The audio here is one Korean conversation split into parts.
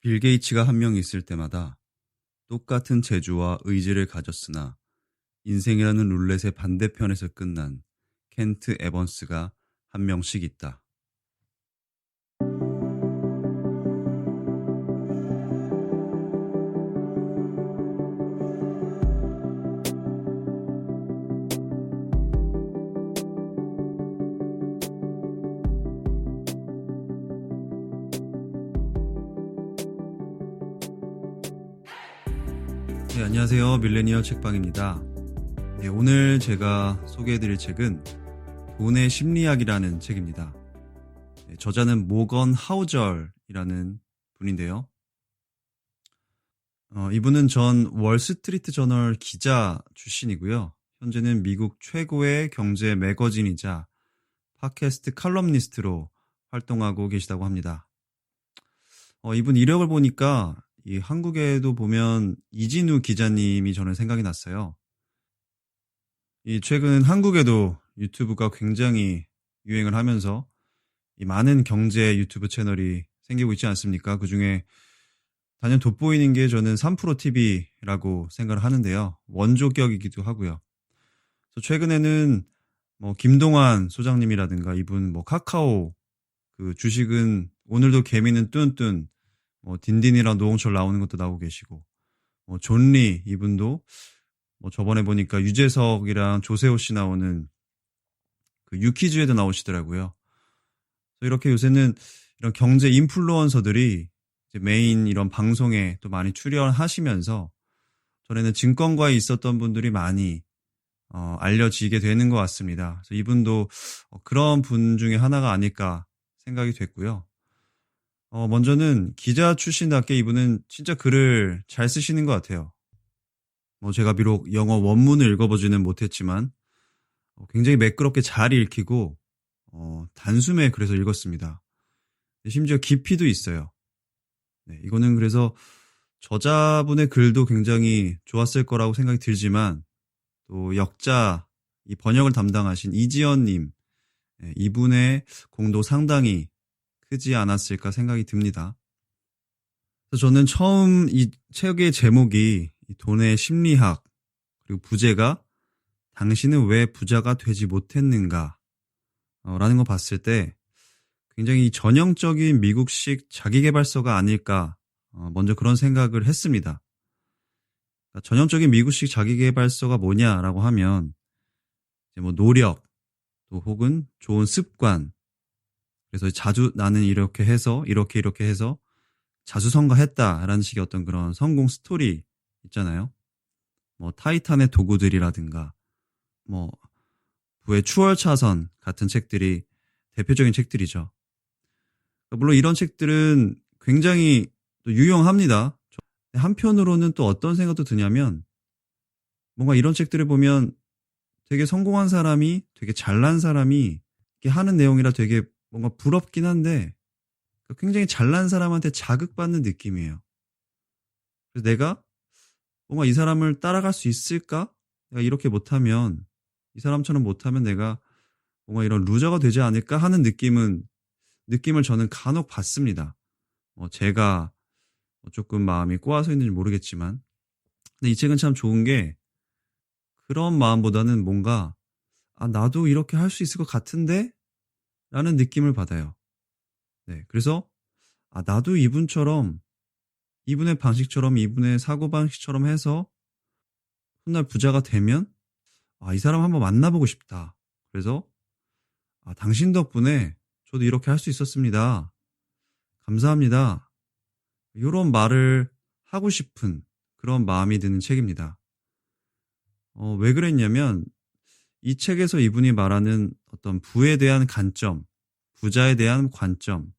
빌 게이츠가 한 명 있을 때마다 똑같은 재주와 의지를 가졌으나 인생이라는 룰렛의 반대편에서 끝난 켄트 에번스가 한 명씩 있다. 네, 안녕하세요. 밀레니얼 책방입니다. 네, 오늘 제가 소개해드릴 책은 돈의 심리학이라는 책입니다. 네, 저자는 모건 하우절이라는 분인데요. 이분은 전 월스트리트 저널 기자 출신이고요. 현재는 미국 최고의 경제 매거진이자 팟캐스트 칼럼니스트로 활동하고 계시다고 합니다. 이분 이력을 보니까 이 한국에도 보면 이진우 기자님이 저는 생각이 났어요. 이 최근 한국에도 유튜브가 굉장히 유행을 하면서 이 많은 경제 유튜브 채널이 생기고 있지 않습니까? 그중에 단연 돋보이는 게 저는 3프로TV라고 생각을 하는데요. 원조격이기도 하고요. 그래서 최근에는 뭐 김동완 소장님이라든가 이분 뭐 카카오 그 주식은 오늘도 개미는 뚠뚠 뭐 딘딘이랑 노홍철 나오는 것도 나오고 계시고 뭐 존리 이분도 뭐 저번에 보니까 유재석이랑 조세호 씨 나오는 그 유퀴즈에도 나오시더라고요. 그래서 이렇게 요새는 이런 경제 인플루언서들이 이제 메인 이런 방송에 또 많이 출연하시면서 전에는 증권가에 있었던 분들이 많이 알려지게 되는 것 같습니다. 그래서 이분도 그런 분 중에 하나가 아닐까 생각이 됐고요. 먼저는 기자 출신답게 이분은 진짜 글을 잘 쓰시는 것 같아요. 뭐 제가 비록 영어 원문을 읽어보지는 못했지만 굉장히 매끄럽게 잘 읽히고 단숨에 그래서 읽었습니다. 심지어 깊이도 있어요. 네, 이거는 그래서 저자분의 글도 굉장히 좋았을 거라고 생각이 들지만 또 역자 이 번역을 담당하신 이지연님 이분의 공도 상당히 크지 않았을까 생각이 듭니다. 그래서 저는 처음 이 책의 제목이 이 돈의 심리학 그리고 부제가 당신은 왜 부자가 되지 못했는가 라는 거 봤을 때 굉장히 전형적인 미국식 자기계발서가 아닐까 먼저 그런 생각을 했습니다. 그러니까 전형적인 미국식 자기계발서가 뭐냐라고 하면 이제 뭐 노력 또 혹은 좋은 습관 그래서 자주 나는 이렇게 해서 이렇게 해서 자수성가했다라는 식의 어떤 그런 성공 스토리 있잖아요. 뭐 타이탄의 도구들이라든가 뭐 부의 추월차선 같은 책들이 대표적인 책들이죠. 물론 이런 책들은 굉장히 또 유용합니다. 한편으로는 또 어떤 생각도 드냐면 뭔가 이런 책들을 보면 되게 성공한 사람이 되게 잘난 사람이 이렇게 하는 내용이라 되게 뭔가 부럽긴 한데 굉장히 잘난 사람한테 자극받는 느낌이에요. 그래서 내가 뭔가 이 사람을 따라갈 수 있을까? 내가 이렇게 못하면 이 사람처럼 못하면 내가 뭔가 이런 루저가 되지 않을까 하는 느낌을 저는 간혹 받습니다. 제가 조금 마음이 꼬아서 있는지 모르겠지만 근데 이 책은 참 좋은 게 그런 마음보다는 뭔가 나도 이렇게 할 수 있을 것 같은데? 라는 느낌을 받아요. 네, 그래서 나도 이분처럼 이분의 방식처럼 이분의 사고방식처럼 해서 훗날 부자가 되면 이 사람 한번 만나보고 싶다. 그래서 당신 덕분에 저도 이렇게 할 수 있었습니다. 감사합니다. 이런 말을 하고 싶은 그런 마음이 드는 책입니다. 왜 그랬냐면 이 책에서 이분이 말하는 어떤 부에 대한 관점, 부자에 대한 관점,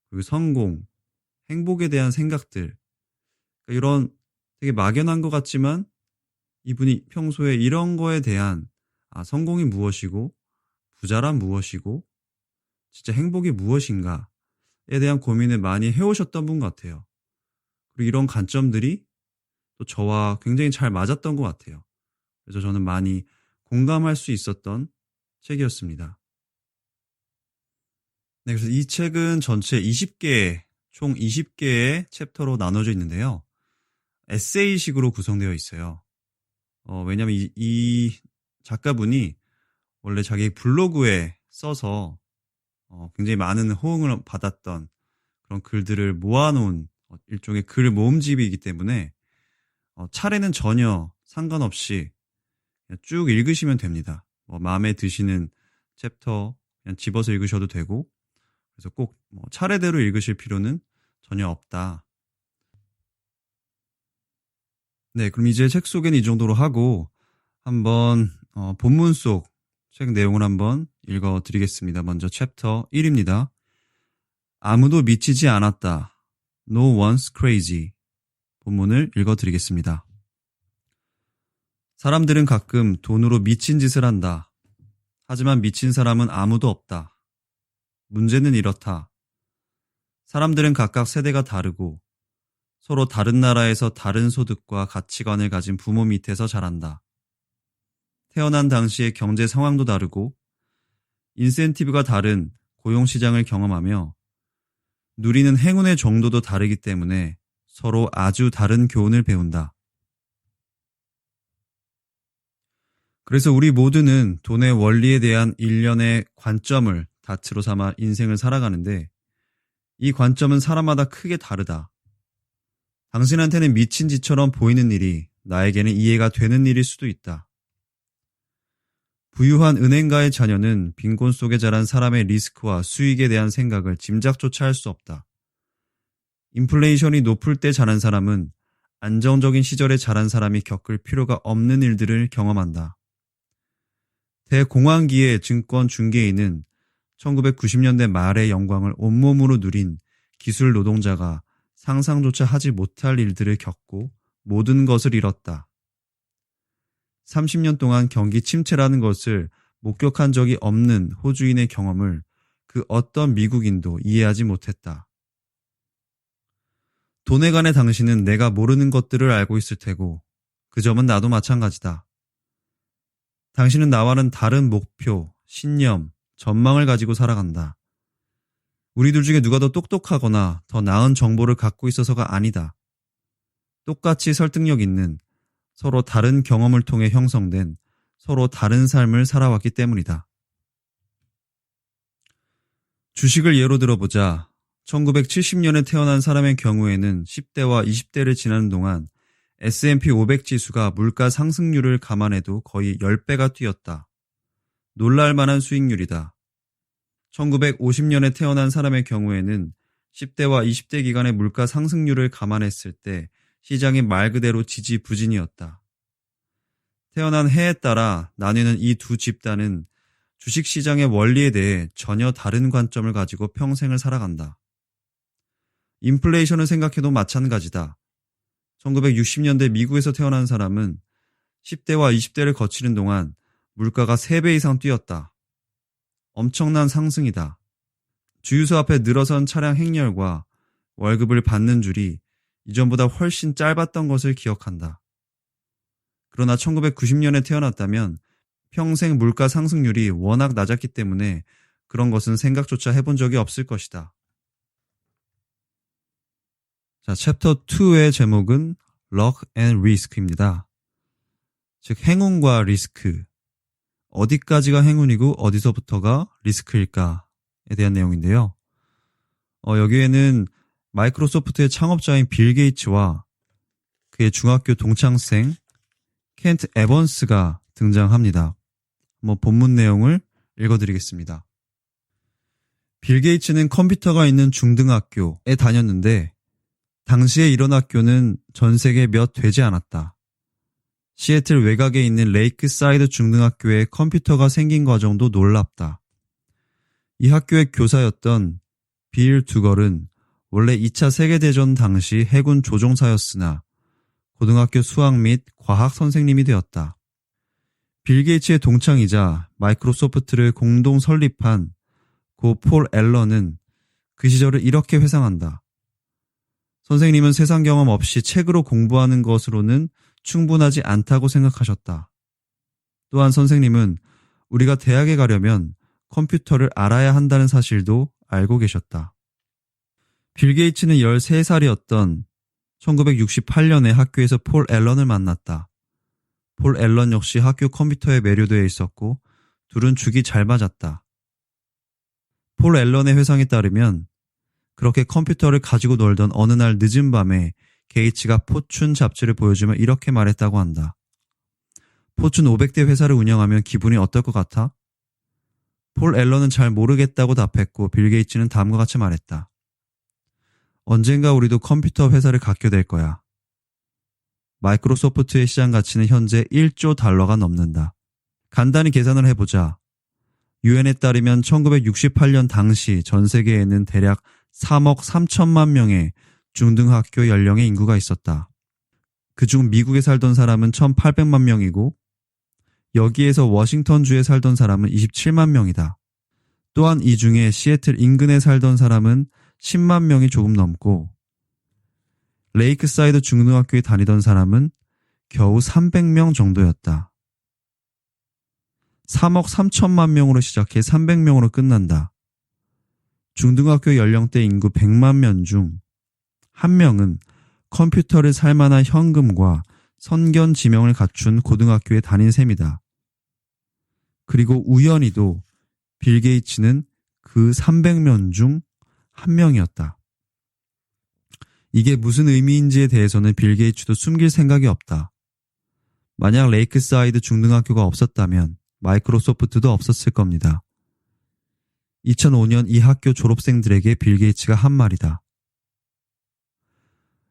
그리고 성공, 행복에 대한 생각들 그러니까 이런 되게 막연한 것 같지만 이분이 평소에 이런 거에 대한 성공이 무엇이고 부자란 무엇이고 진짜 행복이 무엇인가에 대한 고민을 많이 해오셨던 분 같아요. 그리고 이런 관점들이 또 저와 굉장히 잘 맞았던 것 같아요. 그래서 저는 많이 공감할 수 있었던 책이었습니다. 네, 그래서 이 책은 전체 20개 총 20개의 챕터로 나눠져 있는데요. 에세이식으로 구성되어 있어요. 왜냐면 이 작가분이 원래 자기 블로그에 써서 굉장히 많은 호응을 받았던 그런 글들을 모아놓은 일종의 글 모음집이기 때문에 차례는 전혀 상관없이 그냥 쭉 읽으시면 됩니다. 마음에 드시는 챕터 그냥 집어서 읽으셔도 되고, 그래서 꼭 차례대로 읽으실 필요는 전혀 없다. 네, 그럼 이제 책 소개는 이 정도로 하고 한번 본문 속 책 내용을 한번 읽어드리겠습니다. 먼저 챕터 1입니다. 아무도 미치지 않았다. No one's crazy. 본문을 읽어드리겠습니다. 사람들은 가끔 돈으로 미친 짓을 한다. 하지만 미친 사람은 아무도 없다. 문제는 이렇다. 사람들은 각각 세대가 다르고 서로 다른 나라에서 다른 소득과 가치관을 가진 부모 밑에서 자란다. 태어난 당시의 경제 상황도 다르고 인센티브가 다른 고용시장을 경험하며 누리는 행운의 정도도 다르기 때문에 서로 아주 다른 교훈을 배운다. 그래서 우리 모두는 돈의 원리에 대한 일련의 관점을 닻으로 삼아 인생을 살아가는데 이 관점은 사람마다 크게 다르다. 당신한테는 미친 짓처럼 보이는 일이 나에게는 이해가 되는 일일 수도 있다. 부유한 은행가의 자녀는 빈곤 속에 자란 사람의 리스크와 수익에 대한 생각을 짐작조차 할 수 없다. 인플레이션이 높을 때 자란 사람은 안정적인 시절에 자란 사람이 겪을 필요가 없는 일들을 경험한다. 대공황기의 증권 중개인은 1990년대 말의 영광을 온몸으로 누린 기술 노동자가 상상조차 하지 못할 일들을 겪고 모든 것을 잃었다. 30년 동안 경기 침체라는 것을 목격한 적이 없는 호주인의 경험을 그 어떤 미국인도 이해하지 못했다. 돈에 관해 당신은 내가 모르는 것들을 알고 있을 테고 그 점은 나도 마찬가지다. 당신은 나와는 다른 목표, 신념, 전망을 가지고 살아간다. 우리들 중에 누가 더 똑똑하거나 더 나은 정보를 갖고 있어서가 아니다. 똑같이 설득력 있는 서로 다른 경험을 통해 형성된 서로 다른 삶을 살아왔기 때문이다. 주식을 예로 들어보자. 1970년에 태어난 사람의 경우에는 10대와 20대를 지나는 동안 S&P 500 지수가 물가 상승률을 감안해도 거의 10배가 뛰었다. 놀랄 만한 수익률이다. 1950년에 태어난 사람의 경우에는 10대와 20대 기간의 물가 상승률을 감안했을 때 시장이 말 그대로 지지부진이었다. 태어난 해에 따라 나뉘는 이 두 집단은 주식시장의 원리에 대해 전혀 다른 관점을 가지고 평생을 살아간다. 인플레이션을 생각해도 마찬가지다. 1960년대 미국에서 태어난 사람은 10대와 20대를 거치는 동안 물가가 3배 이상 뛰었다. 엄청난 상승이다. 주유소 앞에 늘어선 차량 행렬과 월급을 받는 줄이 이전보다 훨씬 짧았던 것을 기억한다. 그러나 1990년에 태어났다면 평생 물가 상승률이 워낙 낮았기 때문에 그런 것은 생각조차 해본 적이 없을 것이다. 자, 챕터 2의 제목은 Luck and Risk입니다. 즉, 행운과 리스크. 어디까지가 행운이고 어디서부터가 리스크일까에 대한 내용인데요. 여기에는 마이크로소프트의 창업자인 빌 게이츠와 그의 중학교 동창생 켄트 에번스가 등장합니다. 본문 내용을 읽어드리겠습니다. 빌 게이츠는 컴퓨터가 있는 중등학교에 다녔는데 당시에 이런 학교는 전 세계에 몇 되지 않았다. 시애틀 외곽에 있는 레이크사이드 중등학교에 컴퓨터가 생긴 과정도 놀랍다. 이 학교의 교사였던 빌 두걸은 원래 2차 세계대전 당시 해군 조종사였으나 고등학교 수학 및 과학 선생님이 되었다. 빌 게이츠의 동창이자 마이크로소프트를 공동 설립한 고 폴 앨런은 그 시절을 이렇게 회상한다. 선생님은 세상 경험 없이 책으로 공부하는 것으로는 충분하지 않다고 생각하셨다. 또한 선생님은 우리가 대학에 가려면 컴퓨터를 알아야 한다는 사실도 알고 계셨다. 빌 게이츠는 13살이었던 1968년에 학교에서 폴 앨런을 만났다. 폴 앨런 역시 학교 컴퓨터에 매료되어 있었고 둘은 죽이 잘 맞았다. 폴 앨런의 회상에 따르면 그렇게 컴퓨터를 가지고 놀던 어느 날 늦은 밤에 게이츠가 포춘 잡지를 보여주며 이렇게 말했다고 한다. 포춘 500대 회사를 운영하면 기분이 어떨 것 같아? 폴 앨런은 잘 모르겠다고 답했고 빌 게이츠는 다음과 같이 말했다. 언젠가 우리도 컴퓨터 회사를 갖게 될 거야. 마이크로소프트의 시장 가치는 현재 1조 달러가 넘는다. 간단히 계산을 해보자. 유엔에 따르면 1968년 당시 전 세계에는 대략 3억 3천만 명의 중등학교 연령의 인구가 있었다. 그중 미국에 살던 사람은 1,800만 명이고 여기에서 워싱턴주에 살던 사람은 27만 명이다. 또한 이 중에 시애틀 인근에 살던 사람은 10만 명이 조금 넘고 레이크사이드 중등학교에 다니던 사람은 겨우 300명 정도였다. 3억 3천만 명으로 시작해 300명으로 끝난다. 중등학교 연령대 인구 100만 명 중 1명은 컴퓨터를 살 만한 현금과 선견 지명을 갖춘 고등학교에 다닌 셈이다. 그리고 우연히도 빌 게이츠는 그 300명 중 1명이었다. 이게 무슨 의미인지에 대해서는 빌 게이츠도 숨길 생각이 없다. 만약 레이크사이드 중등학교가 없었다면 마이크로소프트도 없었을 겁니다. 2005년 이 학교 졸업생들에게 빌 게이츠가 한 말이다.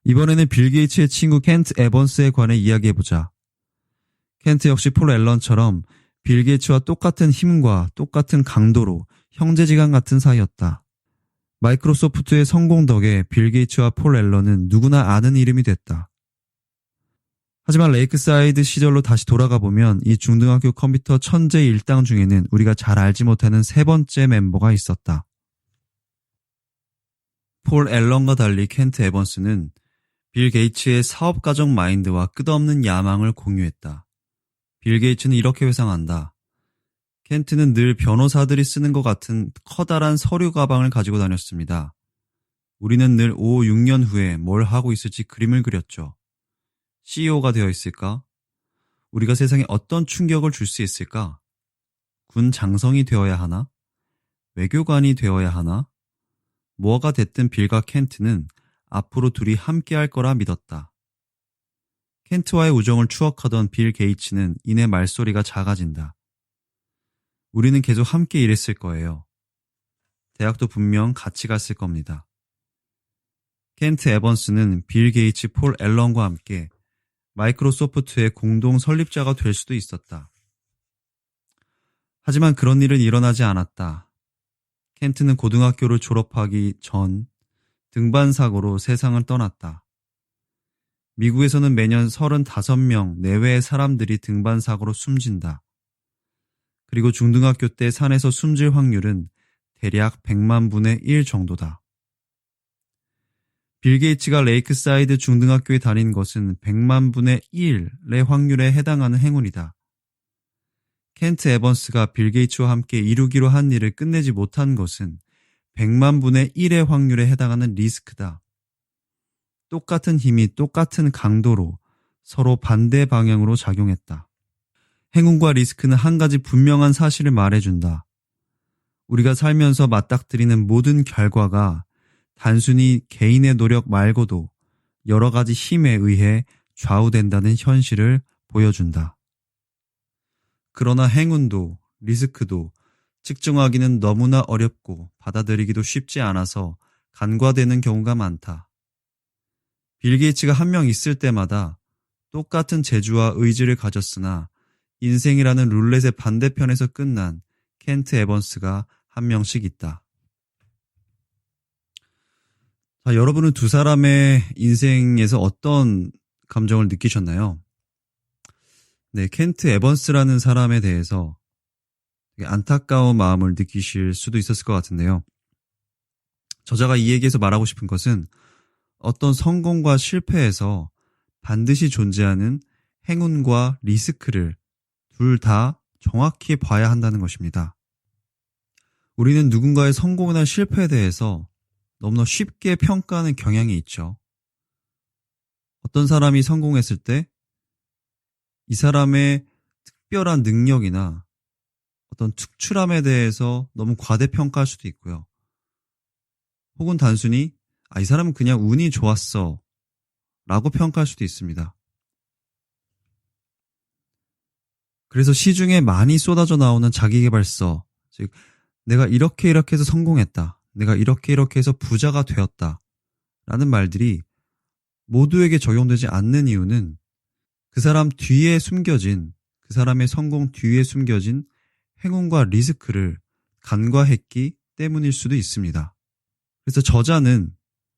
이번에는 빌 게이츠의 친구 켄트 에번스에 관해 이야기해보자. 켄트 역시 폴 앨런처럼 빌 게이츠와 똑같은 힘과 똑같은 강도로 형제지간 같은 사이였다. 마이크로소프트의 성공 덕에 빌 게이츠와 폴 앨런은 누구나 아는 이름이 됐다. 하지만 레이크사이드 시절로 다시 돌아가 보면 이 중등학교 컴퓨터 천재 일당 중에는 우리가 잘 알지 못하는 세 번째 멤버가 있었다. 폴 앨런과 달리 켄트 에번스는 빌 게이츠의 사업가적 마인드와 끝없는 야망을 공유했다. 빌 게이츠는 이렇게 회상한다. 켄트는 늘 변호사들이 쓰는 것 같은 커다란 서류 가방을 가지고 다녔습니다. 우리는 늘 5, 6년 후에 뭘 하고 있을지 그림을 그렸죠. CEO가 되어 있을까? 우리가 세상에 어떤 충격을 줄 수 있을까? 군 장성이 되어야 하나? 외교관이 되어야 하나? 뭐가 됐든 빌과 켄트는 앞으로 둘이 함께할 거라 믿었다. 켄트와의 우정을 추억하던 빌 게이츠는 이내 말소리가 작아진다. 우리는 계속 함께 일했을 거예요. 대학도 분명 같이 갔을 겁니다. 켄트 에번스는 빌 게이츠, 폴 앨런과 함께 마이크로소프트의 공동 설립자가 될 수도 있었다. 하지만 그런 일은 일어나지 않았다. 켄트는 고등학교를 졸업하기 전 등반사고로 세상을 떠났다. 미국에서는 매년 35명 내외의 사람들이 등반사고로 숨진다. 그리고 중등학교 때 산에서 숨질 확률은 대략 100만 분의 1 정도다. 빌 게이츠가 레이크사이드 중등학교에 다닌 것은 100만 분의 1의 확률에 해당하는 행운이다. 켄트 에번스가 빌 게이츠와 함께 이루기로 한 일을 끝내지 못한 것은 100만 분의 1의 확률에 해당하는 리스크다. 똑같은 힘이 똑같은 강도로 서로 반대 방향으로 작용했다. 행운과 리스크는 한 가지 분명한 사실을 말해준다. 우리가 살면서 맞닥뜨리는 모든 결과가 단순히 개인의 노력 말고도 여러 가지 힘에 의해 좌우된다는 현실을 보여준다. 그러나 행운도 리스크도 측정하기는 너무나 어렵고 받아들이기도 쉽지 않아서 간과되는 경우가 많다. 빌 게이츠가 한 명 있을 때마다 똑같은 재주와 의지를 가졌으나 인생이라는 룰렛의 반대편에서 끝난 켄트 에번스가 한 명씩 있다. 자, 여러분은 두 사람의 인생에서 어떤 감정을 느끼셨나요? 네, 켄트 에번스라는 사람에 대해서 되게 안타까운 마음을 느끼실 수도 있었을 것 같은데요. 저자가 이 얘기에서 말하고 싶은 것은 어떤 성공과 실패에서 반드시 존재하는 행운과 리스크를 둘 다 정확히 봐야 한다는 것입니다. 우리는 누군가의 성공이나 실패에 대해서 너무나 쉽게 평가하는 경향이 있죠. 어떤 사람이 성공했을 때 이 사람의 특별한 능력이나 어떤 특출함에 대해서 너무 과대평가할 수도 있고요. 혹은 단순히 이 사람은 그냥 운이 좋았어 라고 평가할 수도 있습니다. 그래서 시중에 많이 쏟아져 나오는 자기계발서, 즉 내가 이렇게 해서 성공했다, 내가 이렇게 해서 부자가 되었다 라는 말들이 모두에게 적용되지 않는 이유는 그 사람 뒤에 숨겨진, 그 사람의 성공 뒤에 숨겨진 행운과 리스크를 간과했기 때문일 수도 있습니다. 그래서 저자는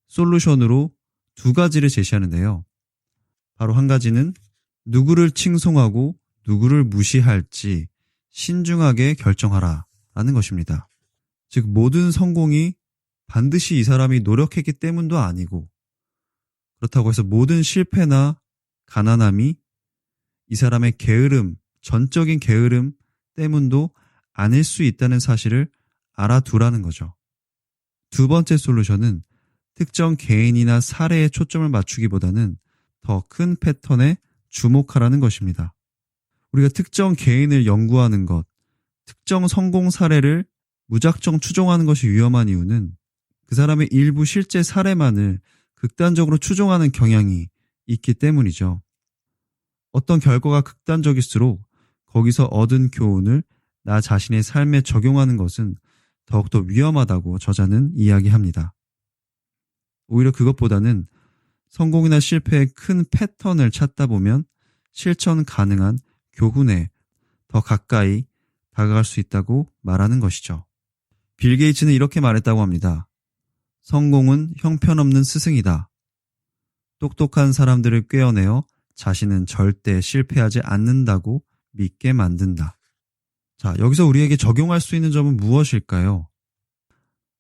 솔루션으로 두 가지를 제시하는데요. 바로 한 가지는 누구를 칭송하고 누구를 무시할지 신중하게 결정하라 라는 것입니다. 즉 모든 성공이 반드시 이 사람이 노력했기 때문도 아니고, 그렇다고 해서 모든 실패나 가난함이 이 사람의 게으름, 전적인 게으름 때문도 아닐 수 있다는 사실을 알아두라는 거죠. 두 번째 솔루션은 특정 개인이나 사례에 초점을 맞추기보다는 더 큰 패턴에 주목하라는 것입니다. 우리가 특정 개인을 연구하는 것, 특정 성공 사례를 무작정 추종하는 것이 위험한 이유는 그 사람의 일부 실제 사례만을 극단적으로 추종하는 경향이 있기 때문이죠. 어떤 결과가 극단적일수록 거기서 얻은 교훈을 나 자신의 삶에 적용하는 것은 더욱더 위험하다고 저자는 이야기합니다. 오히려 그것보다는 성공이나 실패의 큰 패턴을 찾다 보면 실천 가능한 교훈에 더 가까이 다가갈 수 있다고 말하는 것이죠. 빌 게이츠는 이렇게 말했다고 합니다. 성공은 형편없는 스승이다. 똑똑한 사람들을 꿰어내어 자신은 절대 실패하지 않는다고 믿게 만든다. 자, 여기서 우리에게 적용할 수 있는 점은 무엇일까요?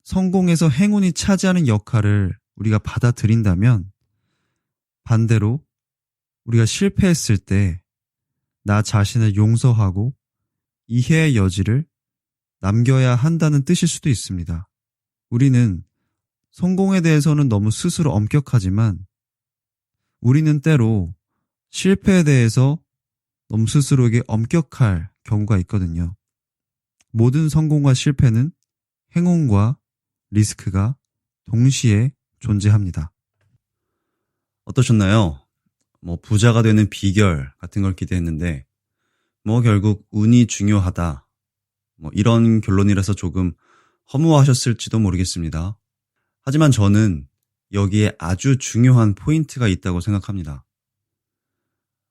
성공에서 행운이 차지하는 역할을 우리가 받아들인다면 반대로 우리가 실패했을 때 나 자신을 용서하고 이해의 여지를 남겨야 한다는 뜻일 수도 있습니다. 우리는 성공에 대해서는 너무 스스로 엄격하지만 우리는 때로 실패에 대해서 너무 스스로에게 엄격할 경우가 있거든요. 모든 성공과 실패는 행운과 리스크가 동시에 존재합니다. 어떠셨나요? 부자가 되는 비결 같은 걸 기대했는데 결국 운이 중요하다, 이런 결론이라서 조금 허무하셨을지도 모르겠습니다. 하지만 저는 여기에 아주 중요한 포인트가 있다고 생각합니다.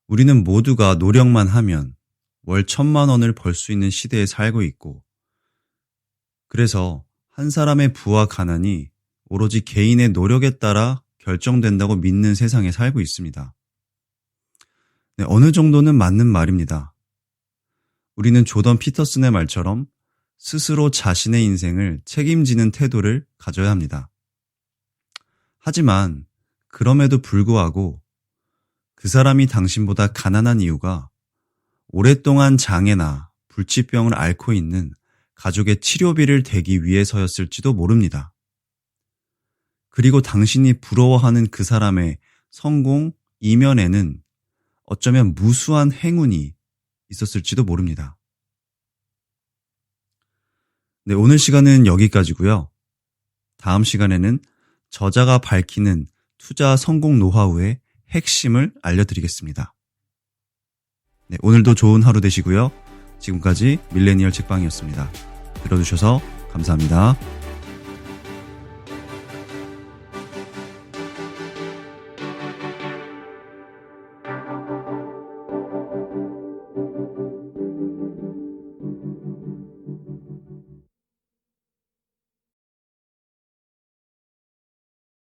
우리는 모두가 노력만 하면 월 1,000만 원을 벌 수 있는 시대에 살고 있고, 그래서 한 사람의 부와 가난이 오로지 개인의 노력에 따라 결정된다고 믿는 세상에 살고 있습니다. 네, 어느 정도는 맞는 말입니다. 우리는 조던 피터슨의 말처럼 스스로 자신의 인생을 책임지는 태도를 가져야 합니다. 하지만 그럼에도 불구하고 그 사람이 당신보다 가난한 이유가 오랫동안 장애나 불치병을 앓고 있는 가족의 치료비를 대기 위해서였을지도 모릅니다. 그리고 당신이 부러워하는 그 사람의 성공 이면에는 어쩌면 무수한 행운이 있었을지도 모릅니다. 네, 오늘 시간은 여기까지고요. 다음 시간에는 저자가 밝히는 투자 성공 노하우의 핵심을 알려드리겠습니다. 네, 오늘도 좋은 하루 되시고요. 지금까지 밀레니얼 책방이었습니다. 들어주셔서 감사합니다.